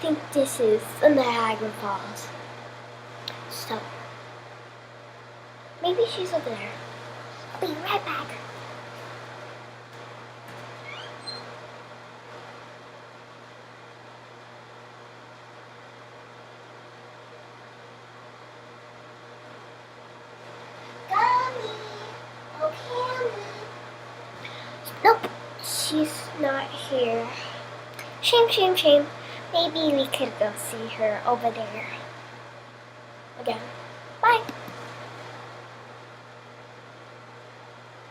think this is the Niagara Falls. So, maybe she's over there. I'll be right back. Cami! Oh, Cami! Nope, she's not here. Shame, shame, shame. Maybe we could go see her over there again.